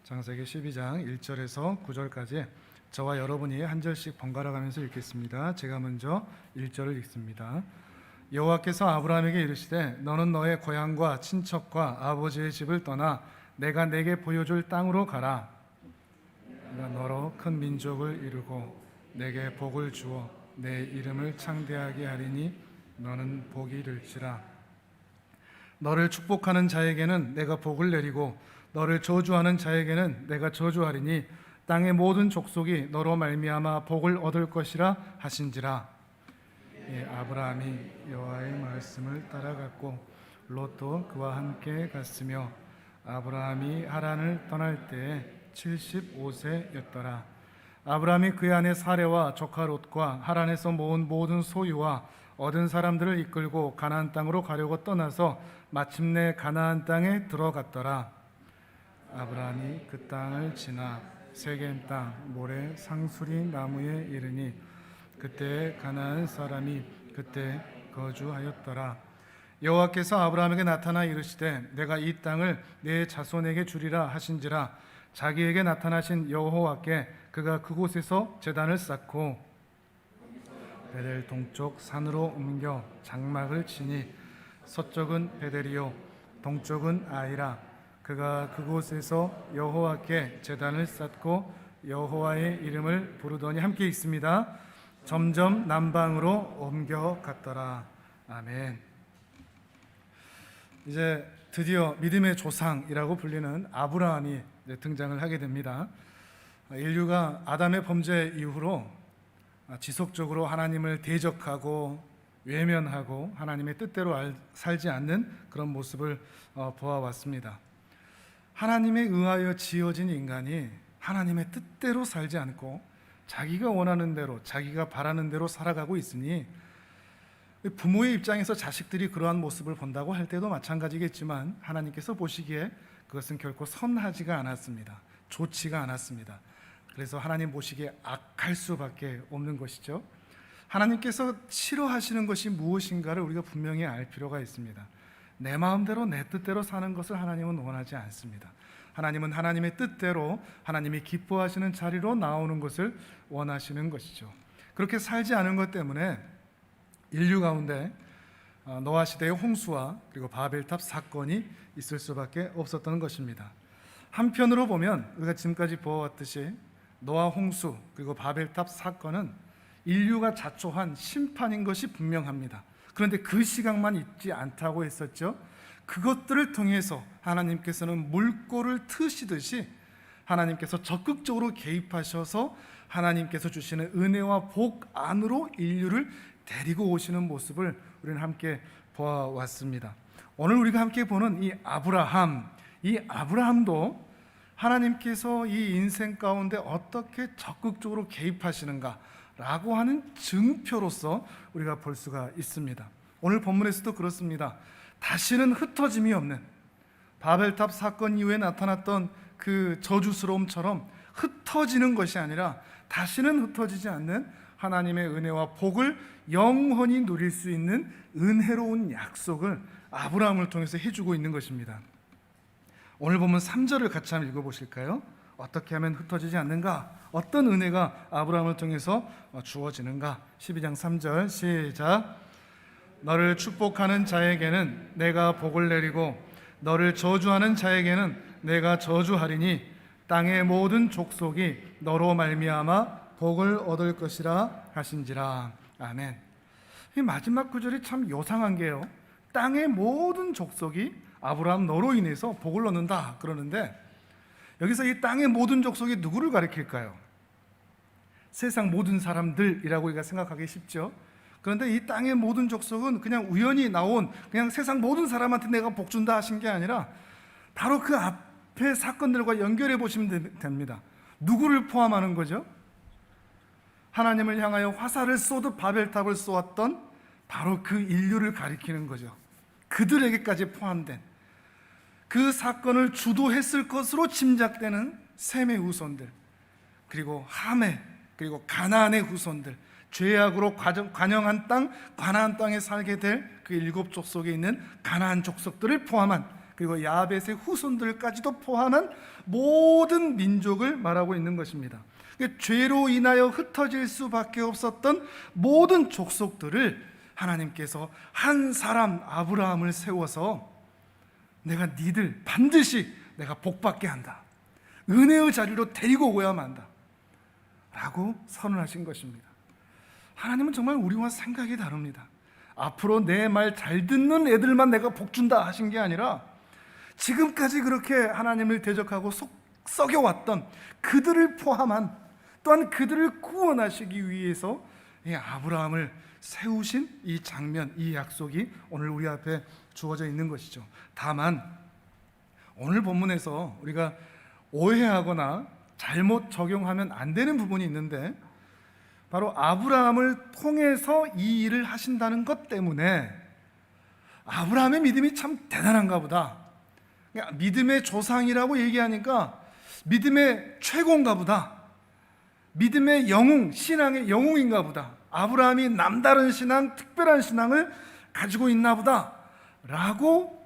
창세기 12장 1절에서 9절까지 저와 여러분이 한 절씩 번갈아 가면서 읽겠습니다. 제가 먼저 1절을 읽습니다. 여호와께서 아브라함에게 이르시되 너는 너의 고향과 친척과 아버지의 집을 떠나 내가 내게 보여줄 땅으로 가라. 내가 너로 큰 민족을 이루고 내게 복을 주어 내 이름을 창대하게 하리니 너는 복이 이를지라. 너를 축복하는 자에게는 내가 복을 내리고 너를 저주하는 자에게는 내가 저주하리니 땅의 모든 족속이 너로 말미암아 복을 얻을 것이라 하신지라. 아브라함이 여호와의 말씀을 따라갔고 롯도 그와 함께 갔으며 아브라함이 하란을 떠날 때에 75세였더라. 아브라함이 그의 아내 사레와 조카 롯과 하란에서 모은 모든 소유와 얻은 사람들을 이끌고 가나안 땅으로 가려고 떠나서 마침내 가나안 땅에 들어갔더라. 아브라함이 그 땅을 지나 세겜 땅 모래 상수리 나무에 이르니 그때 가나안 사람이 그때 거주하였더라. 여호와께서 아브라함에게 나타나 이르시되 내가 이 땅을 내 자손에게 주리라 하신지라. 자기에게 나타나신 여호와께 그가 그곳에서 제단을 쌓고 베델 동쪽 산으로 옮겨 장막을 치니 서쪽은 베델이요 동쪽은 아이라. 그가 그곳에서 여호와께 제단을 쌓고 여호와의 이름을 부르더니 함께 읽습니다. 점점 남방으로 옮겨갔더라. 아멘. 이제 드디어 믿음의 조상이라고 불리는 아브라함이 등장을 하게 됩니다. 인류가 아담의 범죄 이후로 지속적으로 하나님을 대적하고 외면하고 하나님의 뜻대로 살지 않는 그런 모습을 보아왔습니다. 하나님에 의하여 지어진 인간이 하나님의 뜻대로 살지 않고 자기가 원하는 대로 자기가 바라는 대로 살아가고 있으니 부모의 입장에서 자식들이 그러한 모습을 본다고 할 때도 마찬가지겠지만 하나님께서 보시기에 그것은 결코 선하지가 않았습니다. 좋지가 않았습니다. 그래서 하나님 보시기에 악할 수밖에 없는 것이죠. 하나님께서 싫어하시는 것이 무엇인가를 우리가 분명히 알 필요가 있습니다. 내 마음대로 내 뜻대로 사는 것을 하나님은 원하지 않습니다. 하나님은 하나님의 뜻대로 하나님이 기뻐하시는 자리로 나오는 것을 원하시는 것이죠. 그렇게 살지 않은 것 때문에 인류 가운데 노아 시대의 홍수와 그리고 바벨탑 사건이 있을 수밖에 없었던 것입니다. 한편으로 보면 우리가 지금까지 보아왔듯이 노아 홍수 그리고 바벨탑 사건은 인류가 자초한 심판인 것이 분명합니다. 그런데 그 시각만 있지 않다고 했었죠. 그것들을 통해서 하나님께서는 물꼬를 트시듯이 하나님께서 적극적으로 개입하셔서 하나님께서 주시는 은혜와 복 안으로 인류를 데리고 오시는 모습을 우리는 함께 보아왔습니다. 오늘 우리가 함께 보는 이 아브라함도 하나님께서 이 인생 가운데 어떻게 적극적으로 개입하시는가라고 하는 증표로서 우리가 볼 수가 있습니다. 오늘 본문에서도 그렇습니다. 다시는 흩어짐이 없는 바벨탑 사건 이후에 나타났던 그 저주스러움처럼 흩어지는 것이 아니라 다시는 흩어지지 않는 하나님의 은혜와 복을 영원히 누릴 수 있는 은혜로운 약속을 아브라함을 통해서 해주고 있는 것입니다. 오늘 보면 3절을 같이 한번 읽어보실까요? 어떻게 하면 흩어지지 않는가? 어떤 은혜가 아브라함을 통해서 주어지는가? 12장 3절 시작. 너를 축복하는 자에게는 내가 복을 내리고 너를 저주하는 자에게는 내가 저주하리니 땅의 모든 족속이 너로 말미암아 복을 얻을 것이라 하신지라. 아멘. 이 마지막 구절이 참 요상한 게요. 땅의 모든 족속이 아브라함 너로 인해서 복을 얻는다 그러는데 여기서 이 땅의 모든 족속이 누구를 가리킬까요? 세상 모든 사람들이라고 우리가 생각하기 쉽죠. 그런데 이 땅의 모든 족속은 그냥 우연히 나온 그냥 세상 모든 사람한테 내가 복 준다 하신 게 아니라 바로 그 앞에 사건들과 연결해 보시면 됩니다. 누구를 포함하는 거죠? 하나님을 향하여 화살을 쏘듯 바벨탑을 쏘았던 바로 그 인류를 가리키는 거죠. 그들에게까지 포함된 그 사건을 주도했을 것으로 짐작되는 셈의 후손들, 그리고 함의 그리고 가나안의 후손들, 죄악으로 관영한 땅 가나안 땅에 살게 될 그 7족속에 있는 가나안 족속들을 포함한 그리고 야벳의 후손들까지도 포함한 모든 민족을 말하고 있는 것입니다. 죄로 인하여 흩어질 수밖에 없었던 모든 족속들을 하나님께서 한 사람 아브라함을 세워서 내가 니들 반드시 내가 복받게 한다, 은혜의 자리로 데리고 오야만 한다 라고 선언하신 것입니다. 하나님은 정말 우리와 생각이 다릅니다. 앞으로 내 말 잘 듣는 애들만 내가 복 준다 하신 게 아니라 지금까지 그렇게 하나님을 대적하고 썩여왔던 그들을 포함한, 또한 그들을 구원하시기 위해서 이 아브라함을 세우신 이 장면, 이 약속이 오늘 우리 앞에 주어져 있는 것이죠. 다만 오늘 본문에서 우리가 오해하거나 잘못 적용하면 안 되는 부분이 있는데, 바로 아브라함을 통해서 이 일을 하신다는 것 때문에 아브라함의 믿음이 참 대단한가 보다, 믿음의 조상이라고 얘기하니까 믿음의 최고인가 보다, 믿음의 영웅, 신앙의 영웅인가 보다, 아브라함이 남다른 신앙, 특별한 신앙을 가지고 있나 보다 라고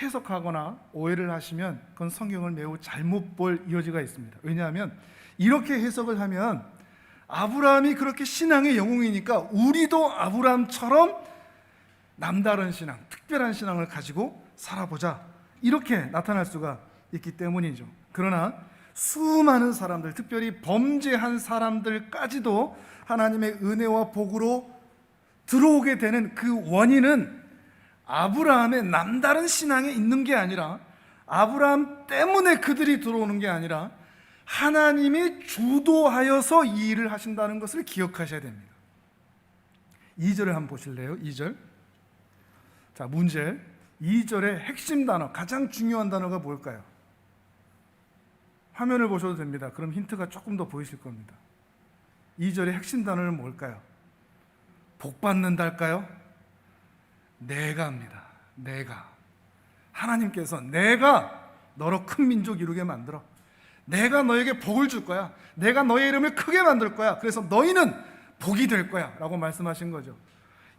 해석하거나 오해를 하시면 그건 성경을 매우 잘못 볼 여지가 있습니다. 왜냐하면 이렇게 해석을 하면 아브라함이 그렇게 신앙의 영웅이니까 우리도 아브라함처럼 남다른 신앙, 특별한 신앙을 가지고 살아보자, 이렇게 나타날 수가 있기 때문이죠. 그러나 수많은 사람들, 특별히 범죄한 사람들까지도 하나님의 은혜와 복으로 들어오게 되는 그 원인은 아브라함의 남다른 신앙에 있는 게 아니라, 아브라함 때문에 그들이 들어오는 게 아니라 하나님이 주도하여서 이 일을 하신다는 것을 기억하셔야 됩니다. 2절을 한번 보실래요? 2절. 자, 문제 2절의 핵심 단어, 가장 중요한 단어가 뭘까요? 화면을 보셔도 됩니다. 그럼 힌트가 조금 더 보이실 겁니다. 2절의 핵심 단어는 뭘까요? 복 받는달까요? 내가입니다. 내가. 하나님께서 내가 너로 큰 민족 이루게 만들어, 내가 너에게 복을 줄 거야, 내가 너의 이름을 크게 만들 거야, 그래서 너희는 복이 될 거야 라고 말씀하신 거죠.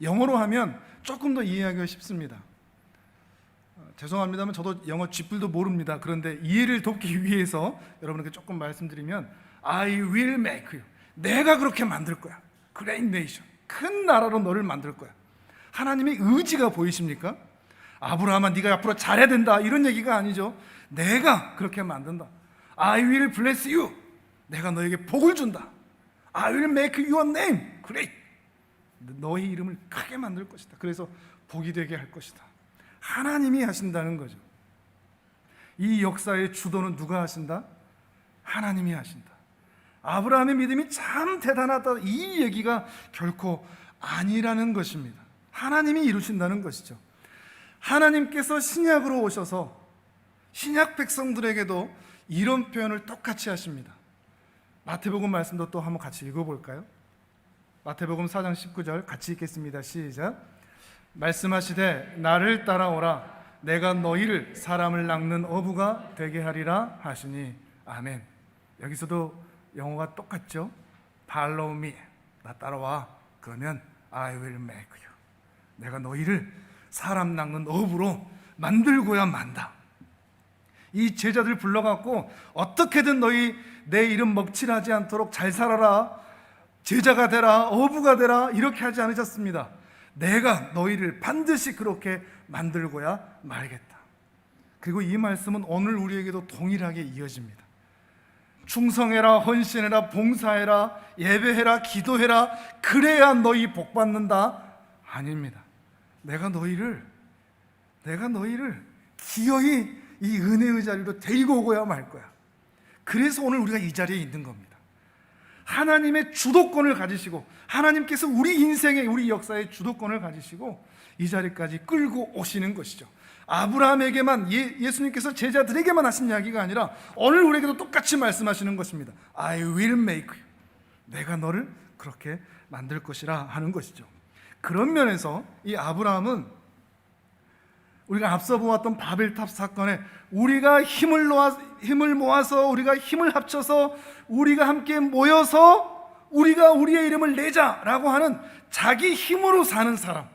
영어로 하면 조금 더 이해하기가 쉽습니다. 죄송합니다만 저도 영어 쥐뿔도 모릅니다. 그런데 이해를 돕기 위해서 여러분에게 조금 말씀드리면, I will make you, 내가 그렇게 만들 거야, Great nation, 큰 나라로 너를 만들 거야. 하나님의 의지가 보이십니까? 아브라함아 네가 앞으로 잘해야 된다, 이런 얘기가 아니죠. 내가 그렇게 만든다. I will bless you, 내가 너에게 복을 준다. I will make your name great, 너의 이름을 크게 만들 것이다. 그래서 복이 되게 할 것이다. 하나님이 하신다는 거죠. 이 역사의 주도는 누가 하신다? 하나님이 하신다. 아브라함의 믿음이 참 대단하다, 이 얘기가 결코 아니라는 것입니다. 하나님이 이루신다는 것이죠. 하나님께서 신약으로 오셔서 신약 백성들에게도 이런 표현을 똑같이 하십니다. 마태복음 말씀도 또 한번 같이 읽어볼까요? 마태복음 4장 19절 같이 읽겠습니다. 시작. 말씀하시되 나를 따라오라, 내가 너희를 사람을 낚는 어부가 되게 하리라 하시니. 아멘. 여기서도 영어가 똑같죠. Follow me, 나 따라와. 그러면 I will make you, 내가 너희를 사람 낚는 어부로 만들고야 만다. 이 제자들 불러갖고 어떻게든 너희 내 이름 먹칠하지 않도록 잘 살아라, 제자가 되라, 어부가 되라, 이렇게 하지 않으셨습니다. 내가 너희를 반드시 그렇게 만들고야 말겠다. 그리고 이 말씀은 오늘 우리에게도 동일하게 이어집니다. 충성해라, 헌신해라, 봉사해라, 예배해라, 기도해라, 그래야 너희 복 받는다? 아닙니다. 내가 너희를 기어이 이 은혜의 자리로 데리고 오고야 말 거야. 그래서 오늘 우리가 이 자리에 있는 겁니다. 하나님의 주도권을 가지시고, 하나님께서 우리 인생의, 우리 역사의 주도권을 가지시고 이 자리까지 끌고 오시는 것이죠. 아브라함에게만, 예수님께서 제자들에게만 하신 이야기가 아니라 오늘 우리에게도 똑같이 말씀하시는 것입니다. I will make you, 내가 너를 그렇게 만들 것이라 하는 것이죠. 그런 면에서 이 아브라함은 우리가 앞서 보았던 바벨탑 사건에 우리가 힘을 모아서 우리가 힘을 합쳐서 우리가 함께 모여서 우리가 우리의 이름을 내자라고 하는 자기 힘으로 사는 사람,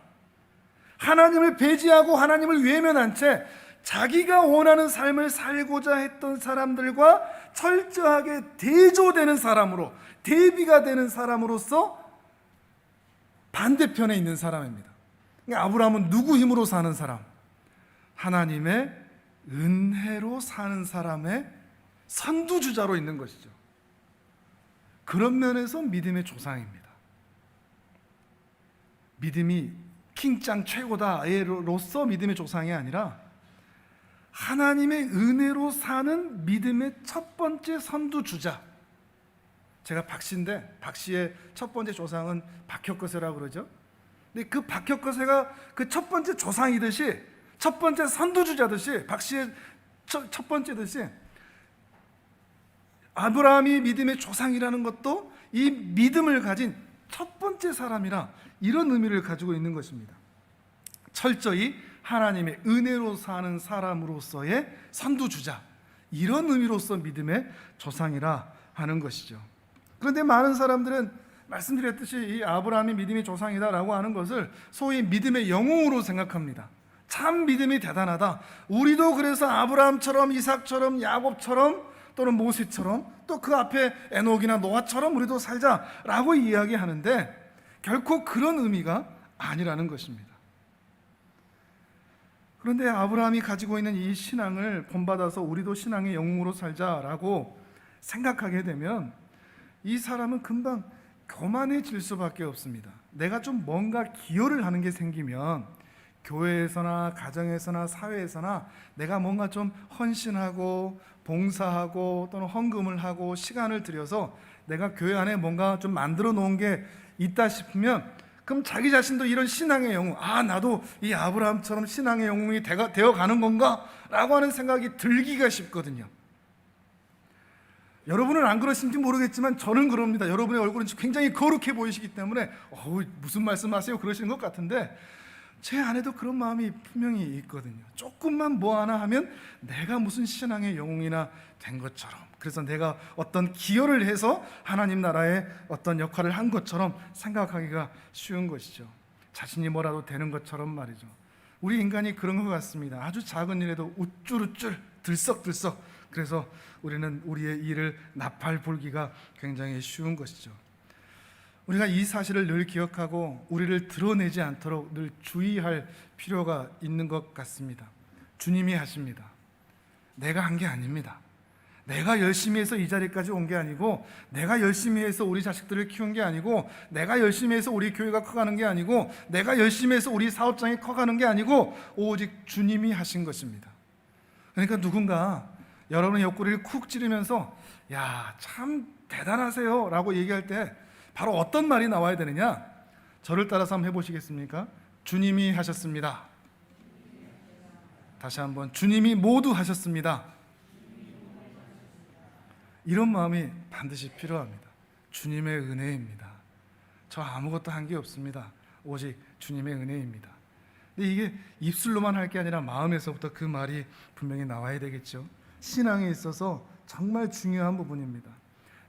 하나님을 배제하고 하나님을 외면한 채 자기가 원하는 삶을 살고자 했던 사람들과 철저하게 대조되는 사람으로, 대비가 되는 사람으로서 반대편에 있는 사람입니다. 그러니까 아브라함은 누구 힘으로 사는 사람? 하나님의 은혜로 사는 사람의 선두주자로 있는 것이죠. 그런 면에서 믿음의 조상입니다. 믿음이 킹짱 최고다로서 믿음의 조상이 아니라 하나님의 은혜로 사는 믿음의 첫 번째 선두주자. 제가 박씨인데 박씨의 첫 번째 조상은 박혁거세라고 그러죠. 근데 그 박혁거세가 그 첫 번째 조상이듯이, 첫 번째 선두주자듯이, 박씨의 첫 번째듯이 아브라함이 믿음의 조상이라는 것도 이 믿음을 가진 첫 번째 사람이라 이런 의미를 가지고 있는 것입니다. 철저히 하나님의 은혜로 사는 사람으로서의 선두주자, 이런 의미로서 믿음의 조상이라 하는 것이죠. 그런데 많은 사람들은 말씀드렸듯이 이 아브라함이 믿음의 조상이다라고 하는 것을 소위 믿음의 영웅으로 생각합니다. 참 믿음이 대단하다. 우리도 그래서 아브라함처럼, 이삭처럼, 야곱처럼, 또는 모세처럼, 또 그 앞에 에녹이나 노아처럼 우리도 살자라고 이야기하는데 결코 그런 의미가 아니라는 것입니다. 그런데 아브라함이 가지고 있는 이 신앙을 본받아서 우리도 신앙의 영웅으로 살자라고 생각하게 되면 이 사람은 금방 교만해질 수밖에 없습니다. 내가 좀 뭔가 기여를 하는 게 생기면 교회에서나 가정에서나 사회에서나 내가 뭔가 좀 헌신하고 봉사하고 또는 헌금을 하고 시간을 들여서 내가 교회 안에 뭔가 좀 만들어 놓은 게 있다 싶으면 그럼 자기 자신도 이런 신앙의 영웅, 나도 이 아브라함처럼 신앙의 영웅이 되어가는 건가? 라고 하는 생각이 들기가 쉽거든요. 여러분은 안 그러신지 모르겠지만 저는 그럽니다. 여러분의 얼굴은 굉장히 거룩해 보이시기 때문에 무슨 말씀하세요? 그러시는 것 같은데 제 안에도 그런 마음이 분명히 있거든요. 조금만 뭐 하나 하면 내가 무슨 신앙의 영웅이나 된 것처럼, 그래서 내가 어떤 기여를 해서 하나님 나라에 어떤 역할을 한 것처럼 생각하기가 쉬운 것이죠. 자신이 뭐라도 되는 것처럼 말이죠. 우리 인간이 그런 것 같습니다. 아주 작은 일에도 우쭐우쭐 들썩들썩, 그래서 우리는 우리의 일을 나팔 불기가 굉장히 쉬운 것이죠. 우리가 이 사실을 늘 기억하고 우리를 드러내지 않도록 늘 주의할 필요가 있는 것 같습니다. 주님이 하십니다. 내가 한 게 아닙니다. 내가 열심히 해서 이 자리까지 온 게 아니고, 내가 열심히 해서 우리 자식들을 키운 게 아니고, 내가 열심히 해서 우리 교회가 커가는 게 아니고, 내가 열심히 해서 우리 사업장이 커가는 게 아니고 오직 주님이 하신 것입니다. 그러니까 누군가 여러분의 옆구리를 쿡 찌르면서 야, 참 대단하세요 라고 얘기할 때 바로 어떤 말이 나와야 되느냐? 저를 따라서 한번 해보시겠습니까? 주님이 하셨습니다. 다시 한번, 주님이 모두 하셨습니다. 이런 마음이 반드시 필요합니다. 주님의 은혜입니다. 저 아무것도 한 게 없습니다. 오직 주님의 은혜입니다. 근데 이게 입술로만 할 게 아니라 마음에서부터 그 말이 분명히 나와야 되겠죠. 신앙에 있어서 정말 중요한 부분입니다.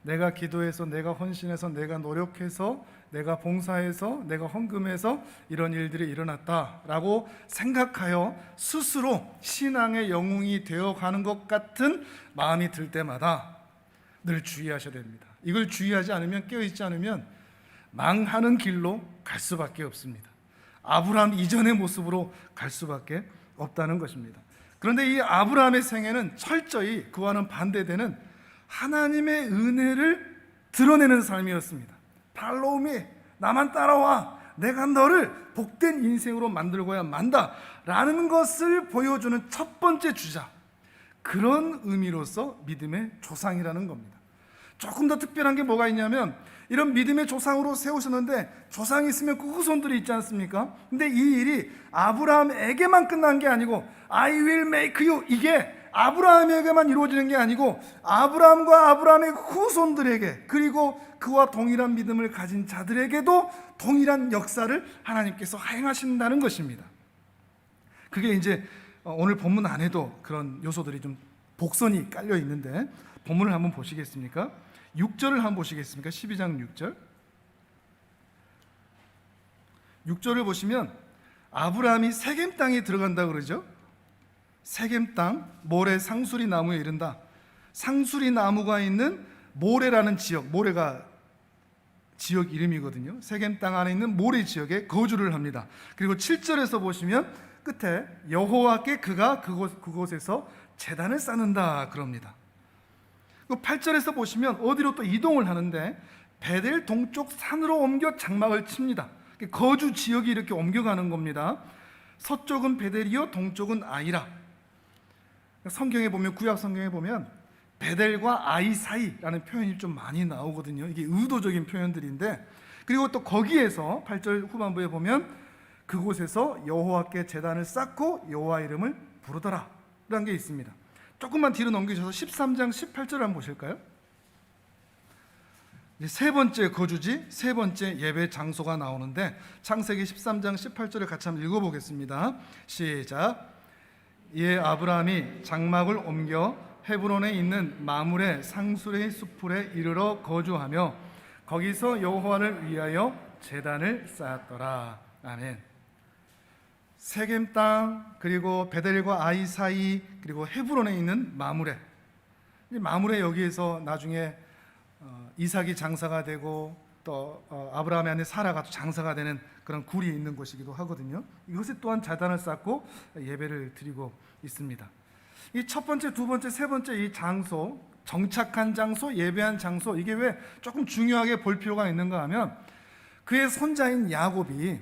내가 기도해서, 내가 헌신해서, 내가 노력해서, 내가 봉사해서, 내가 헌금해서 이런 일들이 일어났다라고 생각하여 스스로 신앙의 영웅이 되어가는 것 같은 마음이 들 때마다 늘 주의하셔야 됩니다. 이걸 주의하지 않으면, 깨어있지 않으면 망하는 길로 갈 수밖에 없습니다. 아브라함 이전의 모습으로 갈 수밖에 없다는 것입니다. 그런데 이 아브라함의 생애는 철저히 그와는 반대되는 하나님의 은혜를 드러내는 삶이었습니다. 팔로우 미, 나만 따라와, 내가 너를 복된 인생으로 만들고야 만다 라는 것을 보여주는 첫 번째 주자, 그런 의미로서 믿음의 조상이라는 겁니다. 조금 더 특별한 게 뭐가 있냐면, 이런 믿음의 조상으로 세우셨는데 조상이 있으면 그 후손들이 있지 않습니까? 근데 이 일이 아브라함에게만 끝난 게 아니고 I will make you, 이게 아브라함에게만 이루어지는 게 아니고 아브라함과 아브라함의 후손들에게, 그리고 그와 동일한 믿음을 가진 자들에게도 동일한 역사를 하나님께서 행하신다는 것입니다. 그게 이제 오늘 본문 안에도 그런 요소들이 좀 복선이 깔려 있는데 본문을 한번 보시겠습니까? 6절을 한번 보시겠습니까? 12장 6절. 6절을 보시면 아브라함이 세겜 땅에 들어간다고 그러죠. 세겜 땅 모레 상수리 나무에 이른다. 상수리 나무가 있는 모레라는 지역, 모레가 지역 이름이거든요. 세겜 땅 안에 있는 모레 지역에 거주를 합니다. 그리고 7절에서 보시면 끝에 여호와께 그가 그곳에서 제단을 쌓는다 그럽니다. 8절에서 보시면 어디로 또 이동을 하는데 베델 동쪽 산으로 옮겨 장막을 칩니다. 거주 지역이 이렇게 옮겨가는 겁니다. 서쪽은 베델이요 동쪽은 아이라. 성경에 보면, 구약 성경에 보면 베델과 아이 사이라는 표현이 좀 많이 나오거든요. 이게 의도적인 표현들인데, 그리고 또 거기에서 8절 후반부에 보면 그곳에서 여호와께 제단을 쌓고 여호와 이름을 부르더라 라는 게 있습니다. 조금만 뒤로 넘기셔서 13장 18절을 한번 보실까요? 이제 세 번째 거주지, 세 번째 예배 장소가 나오는데 창세기 13장 18절을 같이 한번 읽어보겠습니다. 시작. 이에 아브라함이 장막을 옮겨 헤브론에 있는 마므레 상수리 수풀에 이르러 거주하며 거기서 여호와를 위하여 제단을 쌓았더라. 아멘. 세겜 땅, 그리고 베델과 아이 사이, 그리고 헤브론에 있는 마므레. 마므레 여기에서 나중에 이삭이 장사가 되고 또 아브라함의 아내 사라가 또 장사가 되는 그런 굴이 있는 곳이기도 하거든요. 이것에 또한 제단을 쌓고 예배를 드리고 있습니다. 이 첫 번째, 두 번째, 세 번째 이 장소, 정착한 장소, 예배한 장소, 이게 왜 조금 중요하게 볼 필요가 있는가 하면 그의 손자인 야곱이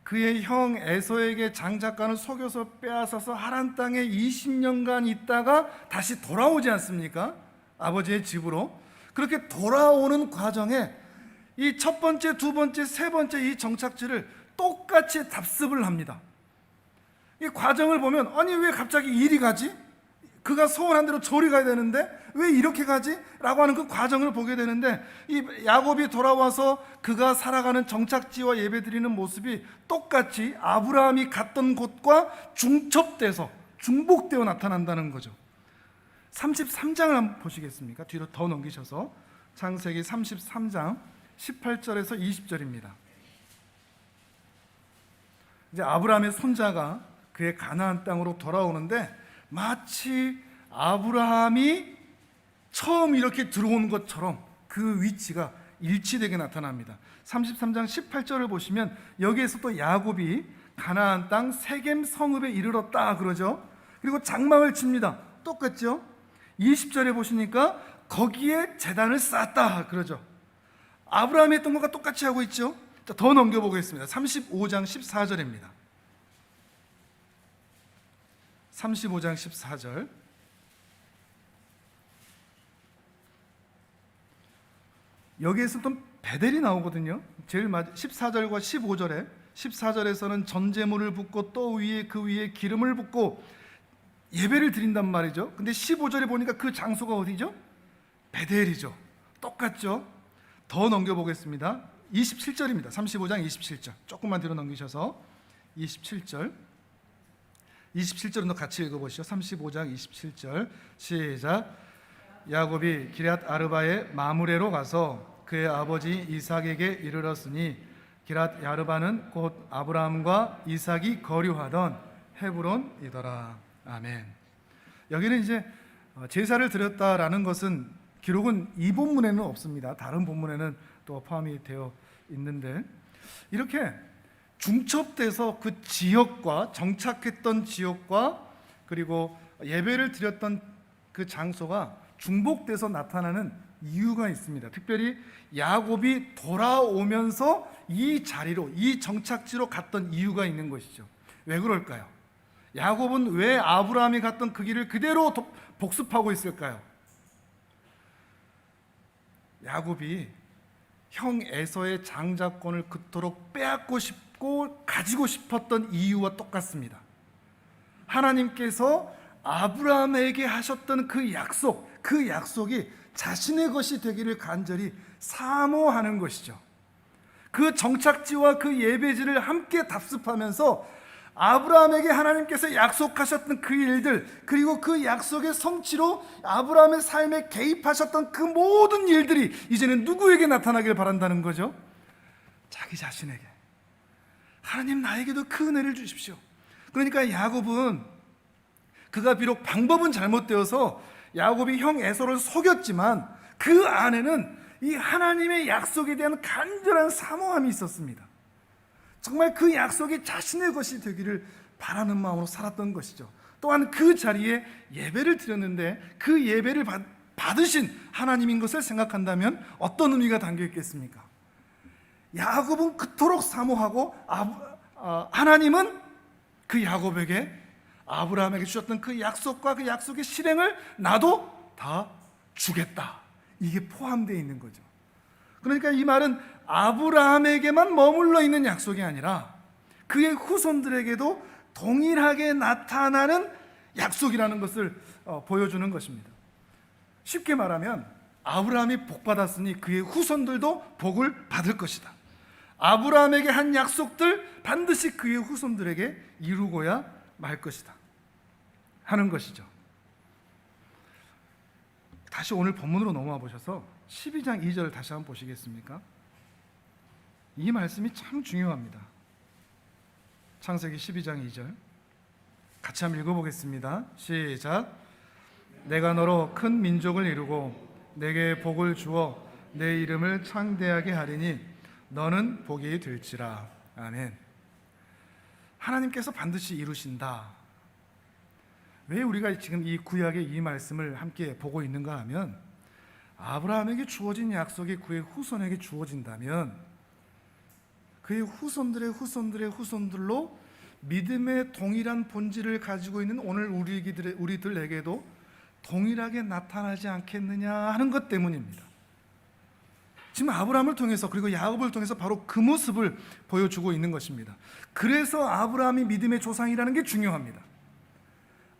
그의 형 에서에게 장작간을 속여서 빼앗아서 하란 땅에 20년간 있다가 다시 돌아오지 않습니까? 아버지의 집으로. 그렇게 돌아오는 과정에 이 첫 번째, 두 번째, 세 번째 이 정착지를 똑같이 답습을 합니다. 이 과정을 보면 아니 왜 갑자기 이리 가지? 그가 소원한 대로 저리 가야 되는데 왜 이렇게 가지? 라고 하는 그 과정을 보게 되는데 이 야곱이 돌아와서 그가 살아가는 정착지와 예배드리는 모습이 똑같이 아브라함이 갔던 곳과 중첩돼서 중복되어 나타난다는 거죠. 33장을 한번 보시겠습니까? 뒤로 더 넘기셔서 창세기 33장 18절에서 20절입니다. 이제 아브라함의 손자가 그의 가나안 땅으로 돌아오는데 마치 아브라함이 처음 이렇게 들어온 것처럼 그 위치가 일치되게 나타납니다. 33장 18절을 보시면 여기에서 또 야곱이 가나안 땅 세겜 성읍에 이르렀다 그러죠. 그리고 장막을 칩니다. 똑같죠. 20절에 보시니까 거기에 제단을 쌓았다 그러죠. 아브라함이 했던 것과 똑같이 하고 있죠. 자, 더 넘겨보겠습니다. 35장 14절입니다. 35장 14절. 여기에서 또 베델이 나오거든요. 제일 14절과 15절에 14절에서는 전제물을 붓고 또 위에 그 위에 기름을 붓고 예배를 드린단 말이죠. 근데 15절에 보니까 그 장소가 어디죠? 베델이죠. 똑같죠? 더 넘겨보겠습니다. 27절입니다. 35장 27절. 조금만 뒤로 넘기셔서 27절. 27절은 같이 읽어보시죠. 35장 27절 시작. 야곱이 기럇 아르바의 마므레로 가서 그의 아버지 이삭에게 이르렀으니 기럇 아르바는 곧 아브라함과 이삭이 거류하던 헤브론이더라. 아멘. 여기는 이제 제사를 드렸다라는 것은 기록은 이 본문에는 없습니다. 다른 본문에는 또 포함이 되어 있는데 이렇게 중첩돼서 그 지역과 정착했던 지역과 그리고 예배를 드렸던 그 장소가 중복돼서 나타나는 이유가 있습니다. 특별히 야곱이 돌아오면서 이 자리로, 이 정착지로 갔던 이유가 있는 것이죠. 왜 그럴까요? 야곱은 왜 아브라함이 갔던 그 길을 그대로 복습하고 있을까요? 야곱이 형 에서의 장자권을 그토록 빼앗고 싶고 가지고 싶었던 이유와 똑같습니다. 하나님께서 아브라함에게 하셨던 그 약속이 자신의 것이 되기를 간절히 사모하는 것이죠. 그 정착지와 그 예배지를 함께 답습하면서 아브라함에게 하나님께서 약속하셨던 그 일들, 그리고 그 약속의 성취로 아브라함의 삶에 개입하셨던 그 모든 일들이 이제는 누구에게 나타나길 바란다는 거죠? 자기 자신에게. 하나님 나에게도 그 은혜를 주십시오. 그러니까 야곱은 그가 비록 방법은 잘못되어서 야곱이 형 에서를 속였지만 그 안에는 이 하나님의 약속에 대한 간절한 사모함이 있었습니다. 정말 그 약속이 자신의 것이 되기를 바라는 마음으로 살았던 것이죠. 또한 그 자리에 예배를 드렸는데 그 예배를 받으신 하나님인 것을 생각한다면 어떤 의미가 담겨 있겠습니까? 야곱은 그토록 사모하고 하나님은 그 야곱에게 아브라함에게 주셨던 그 약속과 그 약속의 실행을 나도 다 주겠다, 이게 포함되어 있는 거죠. 그러니까 이 말은 아브라함에게만 머물러 있는 약속이 아니라 그의 후손들에게도 동일하게 나타나는 약속이라는 것을 보여주는 것입니다. 쉽게 말하면 아브라함이 복받았으니 그의 후손들도 복을 받을 것이다. 아브라함에게 한 약속들 반드시 그의 후손들에게 이루고야 말 것이다 하는 것이죠. 다시 오늘 본문으로 넘어와 보셔서 12장 2절을 다시 한번 보시겠습니까? 이 말씀이 참 중요합니다. 창세기 12장 2절 같이 한번 읽어보겠습니다. 시작. 내가 너로 큰 민족을 이루고 내게 복을 주어 내 이름을 창대하게 하리니 너는 복이 될지라. 아멘. 하나님께서 반드시 이루신다. 왜 우리가 지금 이 구약의 이 말씀을 함께 보고 있는가 하면 아브라함에게 주어진 약속이 그의 후손에게 주어진다면 그의 후손들의 후손들의 후손들로 믿음의 동일한 본질을 가지고 있는 오늘 우리들에게도 동일하게 나타나지 않겠느냐 하는 것 때문입니다. 지금 아브라함을 통해서 그리고 야곱을 통해서 바로 그 모습을 보여주고 있는 것입니다. 그래서 아브라함이 믿음의 조상이라는 게 중요합니다.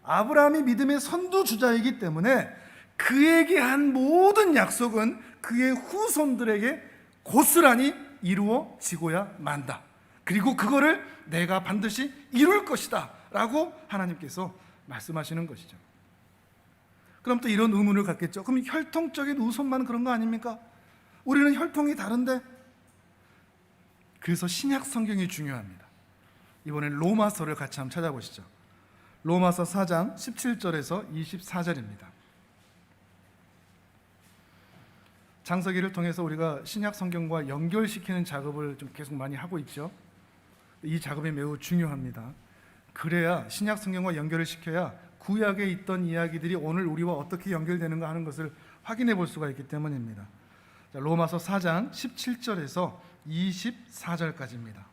아브라함이 믿음의 선두주자이기 때문에 그에게 한 모든 약속은 그의 후손들에게 고스란히 이루어지고야 만다. 그리고 그거를 내가 반드시 이룰 것이다 라고 하나님께서 말씀하시는 것이죠. 그럼 또 이런 의문을 갖겠죠. 그럼 혈통적인 우선만 그런 거 아닙니까? 우리는 혈통이 다른데. 그래서 신약 성경이 중요합니다. 이번엔 로마서를 같이 한번 찾아보시죠. 로마서 4장 17절에서 24절입니다. 장서기를 통해서 우리가 신약 성경과 연결시키는 작업을 좀 계속 많이 하고 있죠. 이 작업이 매우 중요합니다. 그래야 신약 성경과 연결을 시켜야 구약에 있던 이야기들이 오늘 우리와 어떻게 연결되는가 하는 것을 확인해 볼 수가 있기 때문입니다. 자, 로마서 4장 17절에서 24절까지입니다.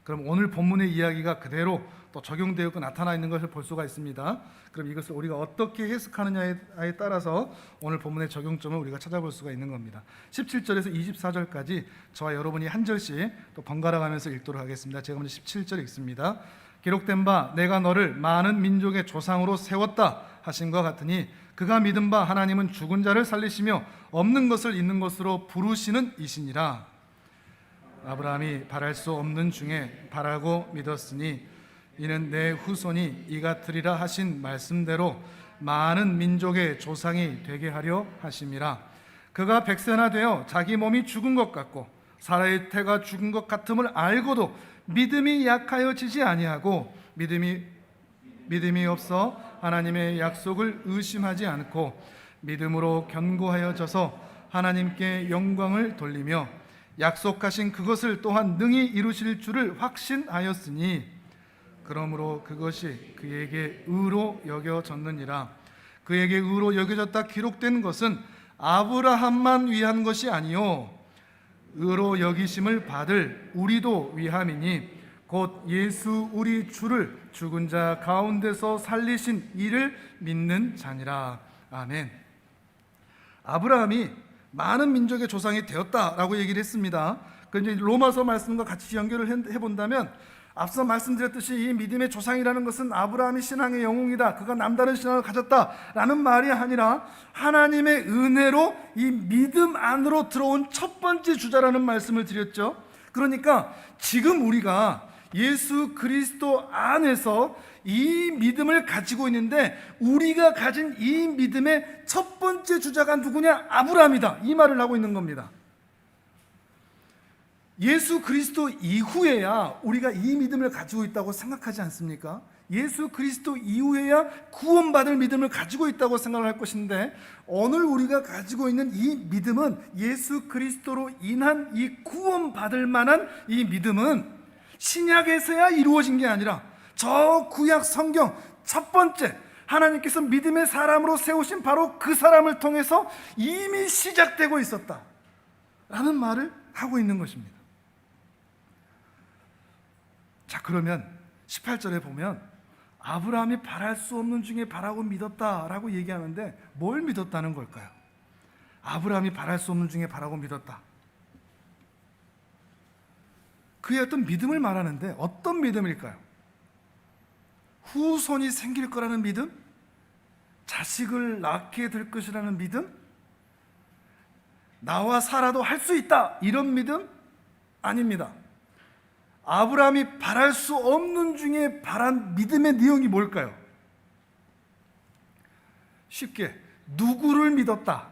그럼 오늘 본문의 이야기가 그대로 또 적용되어 나타나 있는 것을 볼 수가 있습니다. 그럼 이것을 우리가 어떻게 해석하느냐에 따라서 오늘 본문의 적용점을 우리가 찾아볼 수가 있는 겁니다. 17절에서 24절까지 저와 여러분이 한 절씩 또 번갈아 가면서 읽도록 하겠습니다. 제가 먼저 17절 읽습니다. 기록된 바 내가 너를 많은 민족의 조상으로 세웠다 하신 것 같으니 그가 믿은 바 하나님은 죽은 자를 살리시며 없는 것을 있는 것으로 부르시는 이시니라. 아브라함이 바랄 수 없는 중에 바라고 믿었으니 이는 내 후손이 이같으리라 하신 말씀대로 많은 민족의 조상이 되게 하려 하심이라. 그가 백세나 되어 자기 몸이 죽은 것 같고 사라의 태가 죽은 것 같음을 알고도 믿음이 약하여지지 아니하고 믿음이 없어 하나님의 약속을 의심하지 않고 믿음으로 견고하여져서 하나님께 영광을 돌리며 약속하신 그것을 또한 능히 이루실 줄을 확신하였으니 그러므로 그것이 그에게 의로 여겨졌느니라. 그에게 의로 여겨졌다 기록된 것은 아브라함만 위한 것이 아니요 의로 여기심을 받을 우리도 위함이니 곧 예수 우리 주를 죽은 자 가운데서 살리신 이를 믿는 자니라. 아멘. 아브라함이 많은 민족의 조상이 되었다라고 얘기를 했습니다. 그런데 로마서 말씀과 같이 연결을 해본다면 앞서 말씀드렸듯이 이 믿음의 조상이라는 것은 아브라함이 신앙의 영웅이다, 그가 남다른 신앙을 가졌다라는 말이 아니라 하나님의 은혜로 이 믿음 안으로 들어온 첫 번째 주자라는 말씀을 드렸죠. 그러니까 지금 우리가 예수 그리스도 안에서 이 믿음을 가지고 있는데 우리가 가진 이 믿음의 첫 번째 주자가 누구냐? 아브라함이다, 이 말을 하고 있는 겁니다. 예수 그리스도 이후에야 우리가 이 믿음을 가지고 있다고 생각하지 않습니까? 예수 그리스도 이후에야 구원받을 믿음을 가지고 있다고 생각을 할 것인데, 오늘 우리가 가지고 있는 이 믿음은, 예수 그리스도로 인한 이 구원받을 만한 이 믿음은 신약에서야 이루어진 게 아니라 저 구약 성경 첫 번째 하나님께서 믿음의 사람으로 세우신 바로 그 사람을 통해서 이미 시작되고 있었다 라는 말을 하고 있는 것입니다. 자, 그러면 18절에 보면 아브라함이 바랄 수 없는 중에 바라고 믿었다라고 얘기하는데, 뭘 믿었다는 걸까요? 아브라함이 바랄 수 없는 중에 바라고 믿었다. 그의 어떤 믿음을 말하는데 어떤 믿음일까요? 후손이 생길 거라는 믿음? 자식을 낳게 될 것이라는 믿음? 나와 살아도 할 수 있다, 이런 믿음? 아닙니다. 아브라함이 바랄 수 없는 중에 바란 믿음의 내용이 뭘까요? 쉽게, 누구를 믿었다?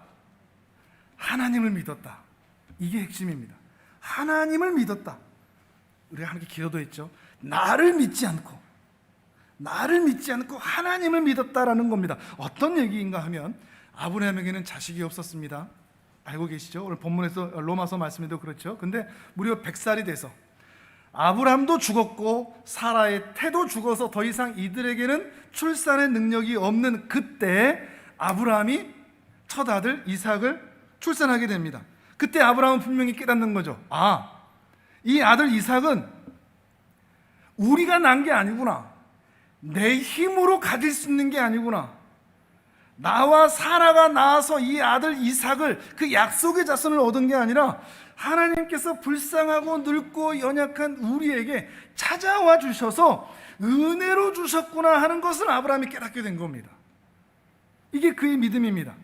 하나님을 믿었다. 이게 핵심입니다. 하나님을 믿었다. 우리가 하나님께 기도도 했죠. 나를 믿지 않고 하나님을 믿었다라는 겁니다. 어떤 얘기인가 하면, 아브라함에게는 자식이 없었습니다. 알고 계시죠? 오늘 본문에서 로마서 말씀에도 그렇죠. 근데 무려 100살이 돼서 아브라함도 죽었고 사라의 태도 죽어서 더 이상 이들에게는 출산의 능력이 없는 그때 아브라함이 첫 아들 이삭을 출산하게 됩니다. 그때 아브라함은 분명히 깨닫는 거죠. 이 아들 이삭은 우리가 난 게 아니구나, 내 힘으로 가질 수 있는 게 아니구나, 나와 사라가 낳아서 이 아들 이삭을, 그 약속의 자손을 얻은 게 아니라 하나님께서 불쌍하고 늙고 연약한 우리에게 찾아와 주셔서 은혜로 주셨구나 하는 것을 아브라함이 깨닫게 된 겁니다. 이게 그의 믿음입니다.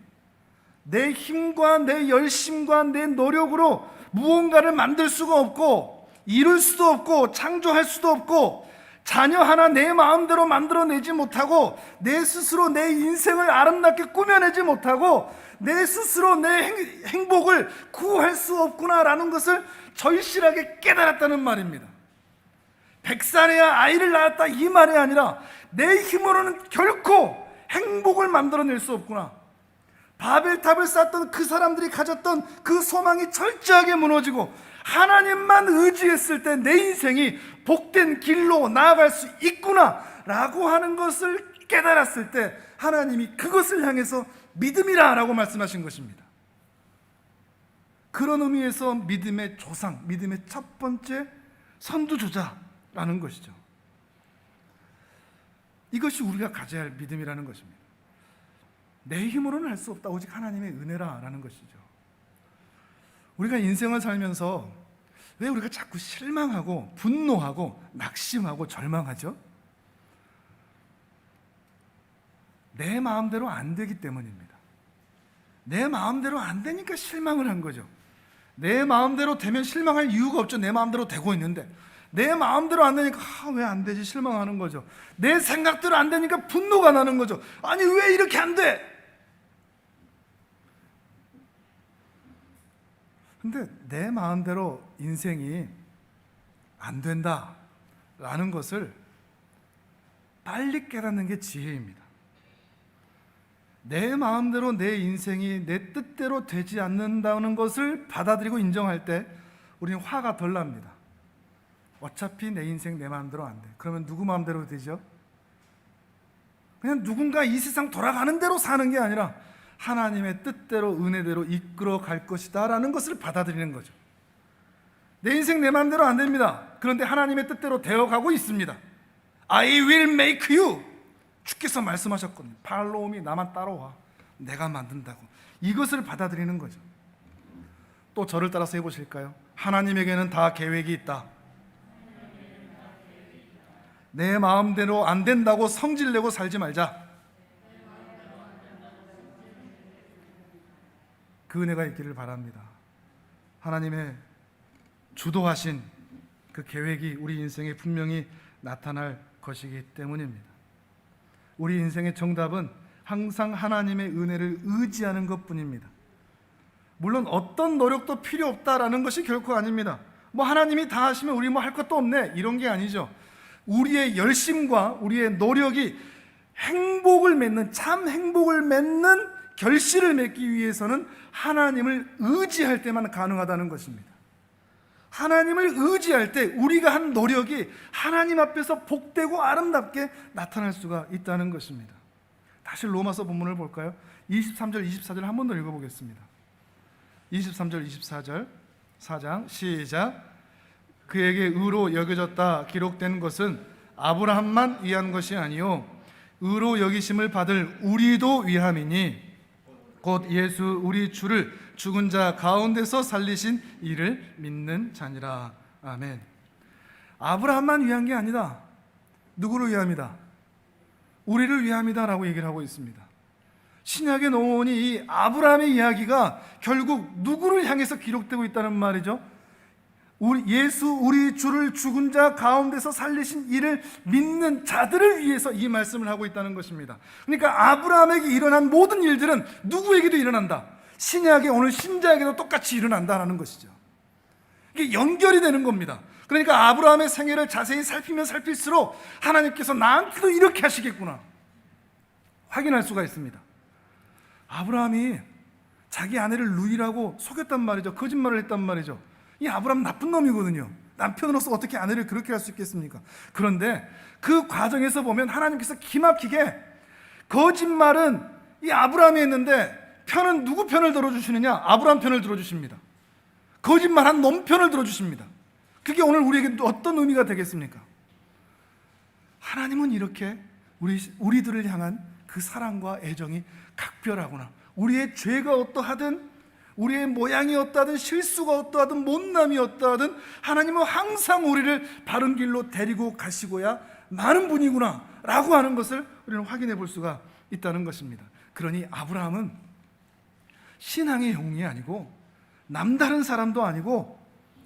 내 힘과 내 열심과 내 노력으로 무언가를 만들 수가 없고, 이룰 수도 없고, 창조할 수도 없고, 자녀 하나 내 마음대로 만들어내지 못하고, 내 스스로 내 인생을 아름답게 꾸며내지 못하고, 내 스스로 내 행복을 구할 수 없구나라는 것을 절실하게 깨달았다는 말입니다. 100살에야 아이를 낳았다, 이 말이 아니라 내 힘으로는 결코 행복을 만들어낼 수 없구나. 바벨탑을 쌓던 그 사람들이 가졌던 그 소망이 철저하게 무너지고 하나님만 의지했을 때 내 인생이 복된 길로 나아갈 수 있구나 라고 하는 것을 깨달았을 때, 하나님이 그것을 향해서 믿음이라 라고 말씀하신 것입니다. 그런 의미에서 믿음의 조상, 믿음의 첫 번째 선두주자라는 것이죠. 이것이 우리가 가져야 할 믿음이라는 것입니다. 내 힘으로는 할 수 없다, 오직 하나님의 은혜라라는 것이죠. 우리가 인생을 살면서 왜 우리가 자꾸 실망하고 분노하고 낙심하고 절망하죠? 내 마음대로 안 되기 때문입니다. 내 마음대로 안 되니까 실망을 한 거죠. 내 마음대로 되면 실망할 이유가 없죠. 내 마음대로 되고 있는데 내 마음대로 안 되니까 왜 안 되지 실망하는 거죠. 내 생각대로 안 되니까 분노가 나는 거죠. 아니 왜 이렇게 안 돼? 근데 내 마음대로 인생이 안 된다라는 것을 빨리 깨닫는 게 지혜입니다. 내 마음대로 내 인생이 내 뜻대로 되지 않는다는 것을 받아들이고 인정할 때 우리는 화가 덜 납니다. 어차피 내 인생 내 마음대로 안 돼. 그러면 누구 마음대로 되죠? 그냥 누군가 이 세상 돌아가는 대로 사는 게 아니라 하나님의 뜻대로 은혜대로 이끌어 갈 것이다 라는 것을 받아들이는 거죠. 내 인생 내 마음대로 안 됩니다. 그런데 하나님의 뜻대로 되어가고 있습니다. I will make you, 주께서 말씀하셨거든요. 팔로움이 나만 따라와, 내가 만든다고. 이것을 받아들이는 거죠. 또 저를 따라서 해보실까요? 하나님에게는 다 계획이 있다. 내 마음대로 안 된다고 성질내고 살지 말자. 그 은혜가 있기를 바랍니다. 하나님의 주도하신 그 계획이 우리 인생에 분명히 나타날 것이기 때문입니다. 우리 인생의 정답은 항상 하나님의 은혜를 의지하는 것뿐입니다. 물론 어떤 노력도 필요 없다라는 것이 결코 아닙니다. 뭐 하나님이 다 하시면 우리 뭐 할 것도 없네, 이런 게 아니죠. 우리의 열심과 우리의 노력이 행복을 맺는, 참 행복을 맺는 결실을 맺기 위해서는 하나님을 의지할 때만 가능하다는 것입니다. 하나님을 의지할 때 우리가 한 노력이 하나님 앞에서 복되고 아름답게 나타날 수가 있다는 것입니다. 다시 로마서 본문을 볼까요? 23절 24절 한 번 더 읽어보겠습니다. 23절 24절 4장 시작. 그에게 의로 여겨졌다 기록된 것은 아브라함만 위한 것이 아니요 의로 여기심을 받을 우리도 위함이니 곧 예수 우리 주를 죽은 자 가운데서 살리신 이를 믿는 자니라. 아멘. 아브라함만 위한 게 아니다. 누구를 위함이다? 우리를 위함이다 라고 얘기를 하고 있습니다. 신약에 놓으니 이 아브라함의 이야기가 결국 누구를 향해서 기록되고 있다는 말이죠? 예수 우리 주를 죽은 자 가운데서 살리신 이를 믿는 자들을 위해서 이 말씀을 하고 있다는 것입니다. 그러니까 아브라함에게 일어난 모든 일들은 누구에게도 일어난다. 신약의 오늘 신자에게도 똑같이 일어난다는 것이죠. 이게 연결이 되는 겁니다. 그러니까 아브라함의 생애를 자세히 살피면 살필수록 하나님께서 나한테도 이렇게 하시겠구나 확인할 수가 있습니다. 아브라함이 자기 아내를 루이라고 속였단 말이죠. 거짓말을 했단 말이죠. 이 아브라함 나쁜 놈이거든요. 남편으로서 어떻게 아내를 그렇게 할 수 있겠습니까? 그런데 그 과정에서 보면 하나님께서 기막히게 거짓말은 이 아브라함이 했는데 편은 누구 편을 들어주시느냐? 아브라함 편을 들어주십니다. 거짓말한 놈 편을 들어주십니다. 그게 오늘 우리에게 어떤 의미가 되겠습니까? 하나님은 이렇게 우리들을 향한 그 사랑과 애정이 각별하구나. 우리의 죄가 어떠하든 우리의 모양이 어떠하든 실수가 어떠하든 못남이 어떠하든 하나님은 항상 우리를 바른 길로 데리고 가시고야 많은 분이구나 라고 하는 것을 우리는 확인해 볼 수가 있다는 것입니다. 그러니 아브라함은 신앙의 영웅이 아니고 남다른 사람도 아니고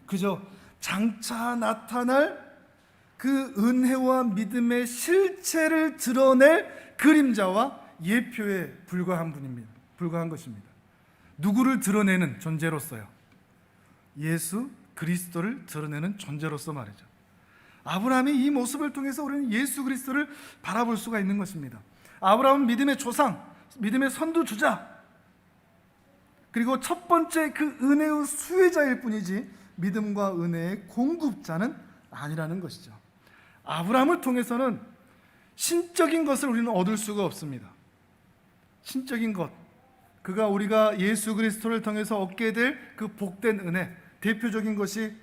그저 장차 나타날 그 은혜와 믿음의 실체를 드러낼 그림자와 예표에 불과한 분입니다. 불과한 것입니다. 누구를 드러내는 존재로서요? 예수 그리스도를 드러내는 존재로서 말이죠. 아브라함이 이 모습을 통해서 우리는 예수 그리스도를 바라볼 수가 있는 것입니다. 아브라함은 믿음의 조상, 믿음의 선두주자, 그리고 첫 번째 그 은혜의 수혜자일 뿐이지 믿음과 은혜의 공급자는 아니라는 것이죠. 아브라함을 통해서는 신적인 것을 우리는 얻을 수가 없습니다. 신적인 것, 우리가 예수 그리스도를 통해서 얻게 될 그 복된 은혜, 대표적인 것이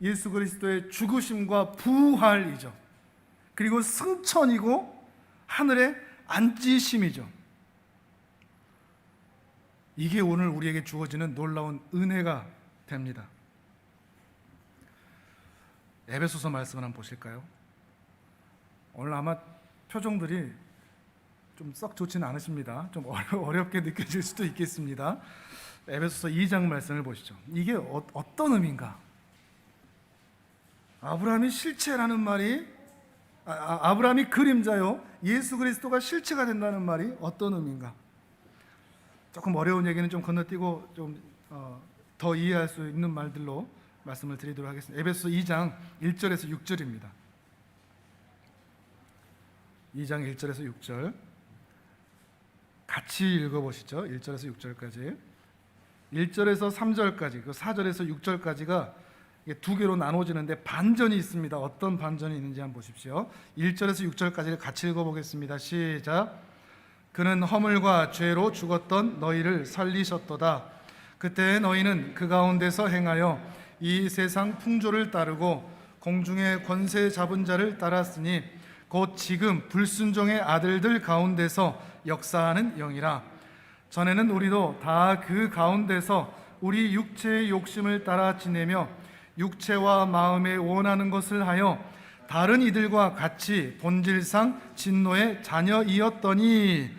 예수 그리스도의 죽으심과 부활이죠. 그리고 승천이고 하늘에 앉으심이죠. 이게 오늘 우리에게 주어지는 놀라운 은혜가 됩니다. 에베소서 말씀을 한번 보실까요? 오늘 아마 표정들이 좀 썩 좋지는 않으십니다. 좀 어렵게 느껴질 수도 있겠습니다. 에베소서 2장 말씀을 보시죠. 이게 어떤 의미인가? 아브라함이 실체라는 말이 아브라함이 그림자요 예수 그리스도가 실체가 된다는 말이 어떤 의미인가? 조금 어려운 얘기는 좀 건너뛰고 좀 더 이해할 수 있는 말들로 말씀을 드리도록 하겠습니다. 에베소서 2장 1절에서 6절입니다. 2장 1절에서 6절 같이 읽어보시죠. 1절에서 6절까지 1절에서 3절까지 그 4절에서 6절까지가 두 개로 나눠지는데 반전이 있습니다. 어떤 반전이 있는지 한번 보십시오. 1절에서 6절까지를 같이 읽어보겠습니다. 시작. 그는 허물과 죄로 죽었던 너희를 살리셨도다. 그때 너희는 그 가운데서 행하여 이 세상 풍조를 따르고 공중의 권세 잡은 자를 따랐으니 곧 지금 불순종의 아들들 가운데서 역사하는 영이라. 전에는 우리도 다 그 가운데서 우리 육체의 욕심을 따라 지내며 육체와 마음에 원하는 것을 하여 다른 이들과 같이 본질상 진노의 자녀이었더니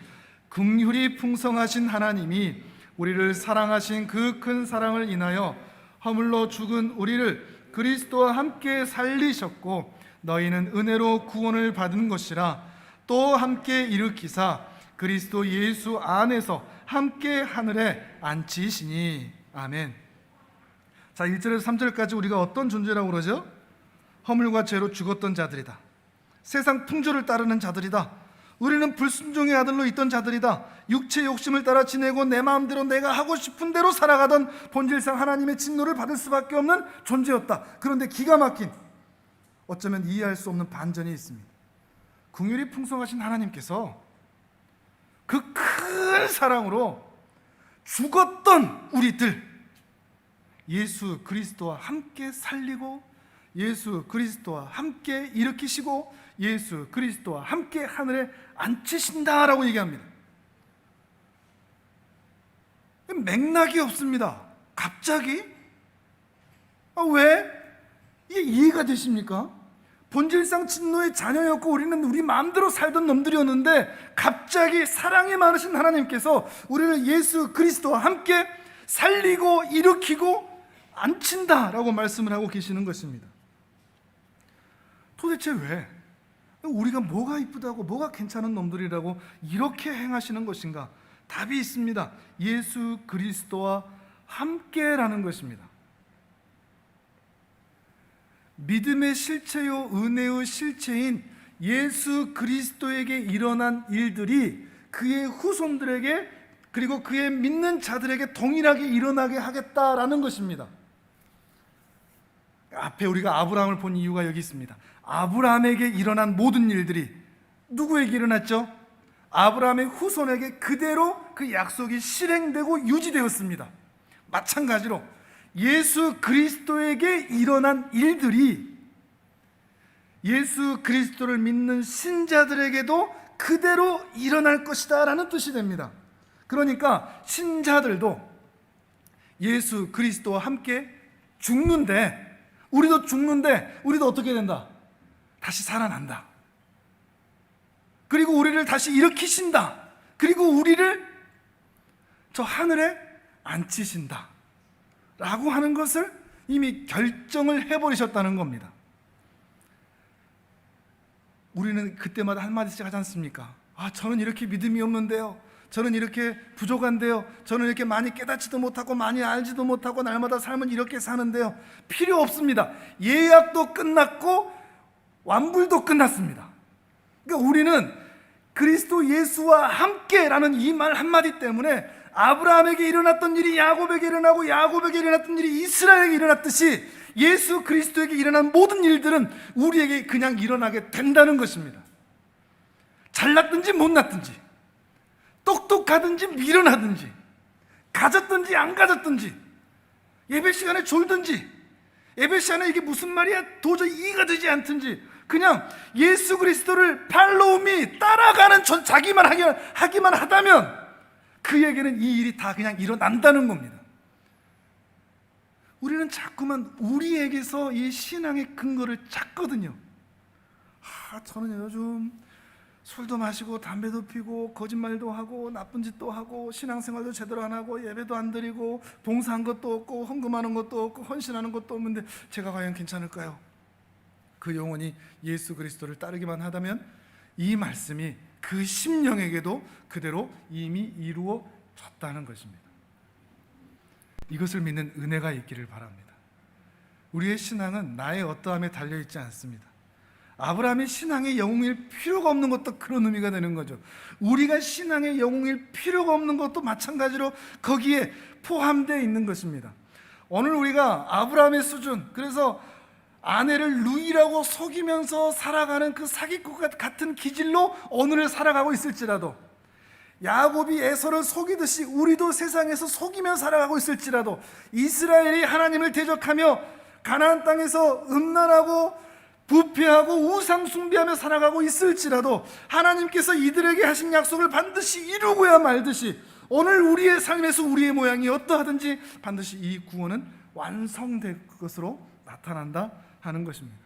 긍휼이 풍성하신 하나님이 우리를 사랑하신 그 큰 사랑을 인하여 허물로 죽은 우리를 그리스도와 함께 살리셨고 너희는 은혜로 구원을 받은 것이라. 또 함께 일으키사 그리스도 예수 안에서 함께 하늘에 앉히시니. 아멘. 자, 1절에서 3절까지 우리가 어떤 존재라고 그러죠? 허물과 죄로 죽었던 자들이다. 세상 풍조를 따르는 자들이다. 우리는 불순종의 아들로 있던 자들이다. 육체의 욕심을 따라 지내고 내 마음대로 내가 하고 싶은 대로 살아가던 본질상 하나님의 진노를 받을 수밖에 없는 존재였다. 그런데 기가 막힌, 어쩌면 이해할 수 없는 반전이 있습니다. 긍휼이 풍성하신 하나님께서 그 큰 사랑으로 죽었던 우리들, 예수 그리스도와 함께 살리고 예수 그리스도와 함께 일으키시고 예수 그리스도와 함께 하늘에 앉히신다라고 얘기합니다. 맥락이 없습니다. 갑자기? 왜? 이게 이해가 되십니까? 본질상 진노의 자녀였고 우리는 우리 마음대로 살던 놈들이었는데 갑자기 사랑이 많으신 하나님께서 우리를 예수 그리스도와 함께 살리고 일으키고 앉힌다라고 말씀을 하고 계시는 것입니다. 도대체 왜? 우리가 뭐가 이쁘다고 뭐가 괜찮은 놈들이라고 이렇게 행하시는 것인가? 답이 있습니다. 예수 그리스도와 함께라는 것입니다. 믿음의 실체요 은혜의 실체인 예수 그리스도에게 일어난 일들이 그의 후손들에게 그리고 그의 믿는 자들에게 동일하게 일어나게 하겠다라는 것입니다. 앞에 우리가 아브라함을 본 이유가 여기 있습니다. 아브라함에게 일어난 모든 일들이 누구에게 일어났죠? 아브라함의 후손에게 그대로 그 약속이 실행되고 유지되었습니다. 마찬가지로 예수 그리스도에게 일어난 일들이 예수 그리스도를 믿는 신자들에게도 그대로 일어날 것이다 라는 뜻이 됩니다. 그러니까 신자들도 예수 그리스도와 함께 죽는데 우리도 어떻게 된다? 다시 살아난다. 그리고 우리를 다시 일으키신다. 그리고 우리를 저 하늘에 앉히신다 라고 하는 것을 이미 결정을 해버리셨다는 겁니다. 우리는 그때마다 한마디씩 하지 않습니까? 저는 이렇게 믿음이 없는데요, 저는 이렇게 부족한데요, 저는 이렇게 많이 깨닫지도 못하고 많이 알지도 못하고 날마다 삶은 이렇게 사는데요. 필요 없습니다. 예약도 끝났고 완불도 끝났습니다. 그러니까 우리는 그리스도 예수와 함께라는 이 말 한마디 때문에 아브라함에게 일어났던 일이 야곱에게 일어나고 야곱에게 일어났던 일이 이스라엘에게 일어났듯이 예수 그리스도에게 일어난 모든 일들은 우리에게 그냥 일어나게 된다는 것입니다. 잘났든지 못났든지, 똑똑하든지 미련하든지, 가졌든지 안 가졌든지, 예배 시간에 졸든지, 예배 시간에 이게 무슨 말이야 도저히 이해가 되지 않든지, 그냥 예수 그리스도를 팔로우미 따라가는 자기만 하기만 하다면 그에게는 이 일이 다 그냥 일어난다는 겁니다. 우리는 자꾸만 우리에게서 이 신앙의 근거를 찾거든요. 저는 요즘 술도 마시고 담배도 피고 거짓말도 하고 나쁜 짓도 하고 신앙생활도 제대로 안 하고 예배도 안 드리고 봉사한 것도 없고 헌금하는 것도 없고 헌신하는 것도 없는데 제가 과연 괜찮을까요? 그 영혼이 예수 그리스도를 따르기만 하다면 이 말씀이 그 심령에게도 그대로 이미 이루어졌다는 것입니다. 이것을 믿는 은혜가 있기를 바랍니다. 우리의 신앙은 나의 어떠함에 달려있지 않습니다. 아브라함이 신앙의 영웅일 필요가 없는 것도 그런 의미가 되는 거죠. 우리가 신앙의 영웅일 필요가 없는 것도 마찬가지로 거기에 포함되어 있는 것입니다. 오늘 우리가 아브라함의 수준, 그래서 아내를 루이라고 속이면서 살아가는 그 사기꾼 같은 기질로 오늘을 살아가고 있을지라도, 야곱이 에서를 속이듯이 우리도 세상에서 속이며 살아가고 있을지라도, 이스라엘이 하나님을 대적하며 가나안 땅에서 음란하고 부패하고 우상 숭배하며 살아가고 있을지라도 하나님께서 이들에게 하신 약속을 반드시 이루고야 말듯이 오늘 우리의 삶에서 우리의 모양이 어떠하든지 반드시 이 구원은 완성될 것으로 나타난다 하는 것입니다.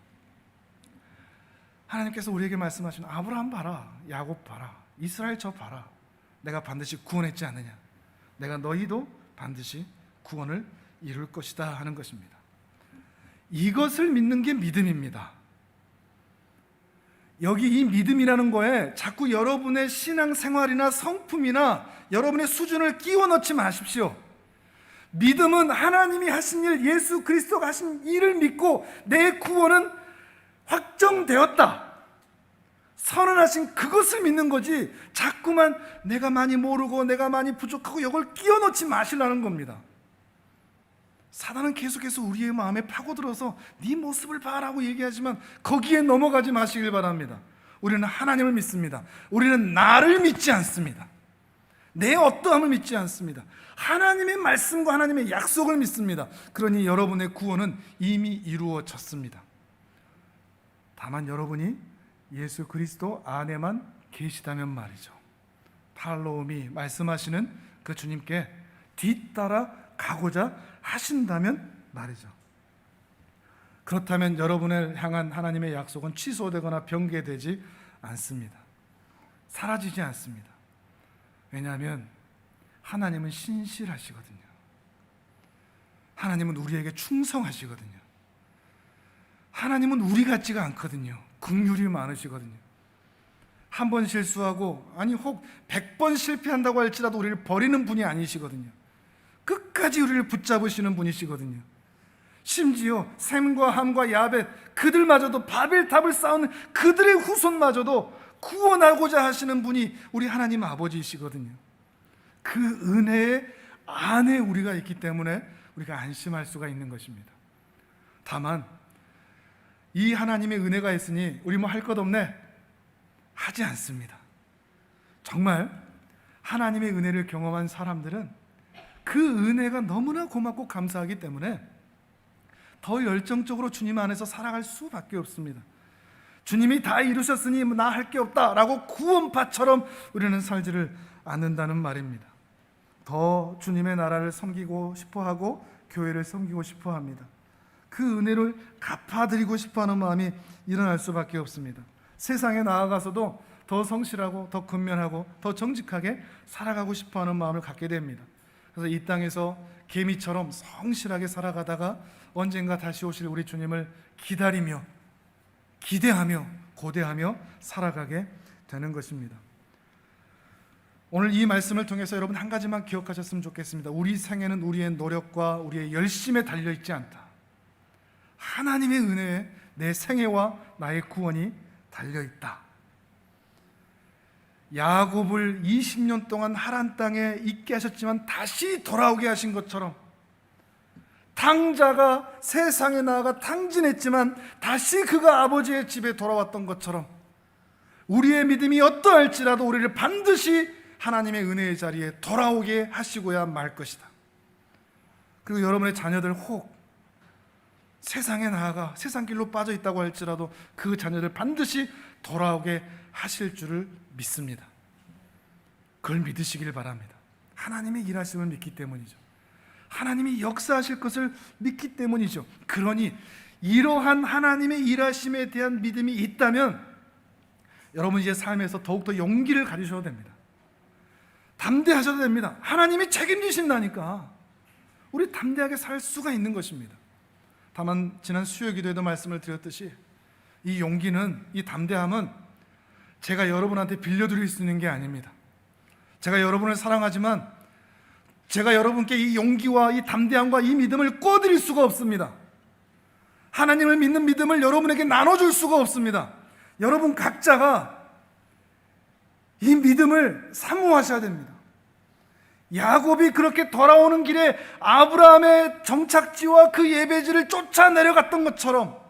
하나님께서 우리에게 말씀하신 아브라함 봐라, 야곱 봐라, 이스라엘 저 봐라, 내가 반드시 구원했지 않느냐, 내가 너희도 반드시 구원을 이룰 것이다 하는 것입니다. 이것을 믿는 게 믿음입니다. 여기 이 믿음이라는 거에 자꾸 여러분의 신앙생활이나 성품이나 여러분의 수준을 끼워 넣지 마십시오. 믿음은 하나님이 하신 일, 예수 그리스도가 하신 일을 믿고 내 구원은 확정되었다, 선언하신 그것을 믿는 거지, 자꾸만 내가 많이 모르고 내가 많이 부족하고 이걸 끼워 넣지 마시라는 겁니다. 사단은 계속해서 우리의 마음에 파고들어서 네 모습을 봐라고 얘기하지만 거기에 넘어가지 마시길 바랍니다. 우리는 하나님을 믿습니다. 우리는 나를 믿지 않습니다. 내 어떠함을 믿지 않습니다. 하나님의 말씀과 하나님의 약속을 믿습니다. 그러니 여러분의 구원은 이미 이루어졌습니다. 다만 여러분이 예수 그리스도 안에만 계시다면 말이죠. 팔로우미 말씀하시는 그 주님께 뒤따라 가고자 하신다면 말이죠. 그렇다면 여러분을 향한 하나님의 약속은 취소되거나 변개되지 않습니다. 사라지지 않습니다. 왜냐하면 하나님은 신실하시거든요. 하나님은 우리에게 충성하시거든요. 하나님은 우리 같지가 않거든요. 긍휼이 많으시거든요. 한 번 실수하고, 아니 혹 100번 실패한다고 할지라도 우리를 버리는 분이 아니시거든요. 끝까지 우리를 붙잡으시는 분이시거든요. 심지어 셈과 함과 야벳, 그들마저도 바벨탑을 쌓은 그들의 후손마저도 구원하고자 하시는 분이 우리 하나님 아버지이시거든요. 그 은혜의 안에 우리가 있기 때문에 우리가 안심할 수가 있는 것입니다. 다만 이 하나님의 은혜가 있으니 우리 뭐 할 것 없네 하지 않습니다. 정말 하나님의 은혜를 경험한 사람들은 그 은혜가 너무나 고맙고 감사하기 때문에 더 열정적으로 주님 안에서 살아갈 수밖에 없습니다. 주님이 다 이루셨으니 나 할 게 없다라고 구원파처럼 우리는 살지를 않는다는 말입니다. 더 주님의 나라를 섬기고 싶어하고 교회를 섬기고 싶어합니다. 그 은혜를 갚아드리고 싶어하는 마음이 일어날 수밖에 없습니다. 세상에 나아가서도 더 성실하고 더 근면하고 더 정직하게 살아가고 싶어하는 마음을 갖게 됩니다. 그래서 이 땅에서 개미처럼 성실하게 살아가다가 언젠가 다시 오실 우리 주님을 기다리며 기대하며 고대하며 살아가게 되는 것입니다. 오늘 이 말씀을 통해서 여러분 한 가지만 기억하셨으면 좋겠습니다. 우리 생애는 우리의 노력과 우리의 열심에 달려있지 않다. 하나님의 은혜에 내 생애와 나의 구원이 달려있다. 야곱을 20년 동안 하란 땅에 있게 하셨지만 다시 돌아오게 하신 것처럼, 탕자가 세상에 나아가 탕진했지만 다시 그가 아버지의 집에 돌아왔던 것처럼 우리의 믿음이 어떠할지라도 우리를 반드시 하나님의 은혜의 자리에 돌아오게 하시고야 말 것이다. 그리고 여러분의 자녀들 혹 세상에 나아가 세상 길로 빠져 있다고 할지라도 그 자녀들 반드시 돌아오게 하실 줄을 믿습니다. 그걸 믿으시길 바랍니다. 하나님의 일하심을 믿기 때문이죠. 하나님이 역사하실 것을 믿기 때문이죠. 그러니 이러한 하나님의 일하심에 대한 믿음이 있다면 여러분 이제 삶에서 더욱더 용기를 가지셔도 됩니다. 담대하셔도 됩니다. 하나님이 책임지신다니까 우리 담대하게 살 수가 있는 것입니다. 다만 지난 수요 기도에도 말씀을 드렸듯이 이 용기는, 이 담대함은 제가 여러분한테 빌려드릴 수 있는 게 아닙니다. 제가 여러분을 사랑하지만 제가 여러분께 이 용기와 이 담대함과 이 믿음을 꿔드릴 수가 없습니다. 하나님을 믿는 믿음을 여러분에게 나눠줄 수가 없습니다. 여러분 각자가 이 믿음을 사모하셔야 됩니다. 야곱이 그렇게 돌아오는 길에 아브라함의 정착지와 그 예배지를 쫓아 내려갔던 것처럼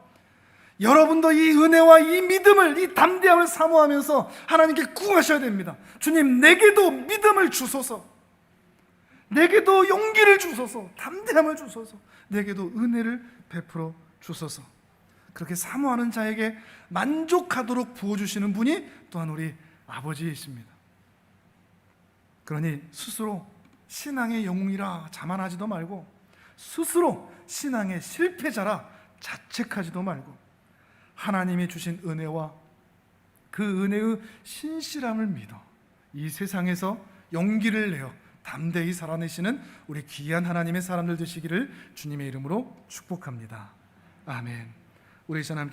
여러분도 이 은혜와 이 믿음을, 이 담대함을 사모하면서 하나님께 구하셔야 됩니다. 주님, 내게도 믿음을 주소서, 내게도 용기를 주소서, 담대함을 주소서, 내게도 은혜를 베풀어 주소서. 그렇게 사모하는 자에게 만족하도록 부어주시는 분이 또한 우리 아버지이십니다. 그러니 스스로 신앙의 영웅이라 자만하지도 말고, 스스로 신앙의 실패자라 자책하지도 말고, 하나님이 주신 은혜와 그 은혜의 신실함을 믿어 이 세상에서 용기를 내어 담대히 살아내시는 우리 귀한 하나님의 사람들 되시기를 주님의 이름으로 축복합니다. 아멘. 우리 이 시간 함께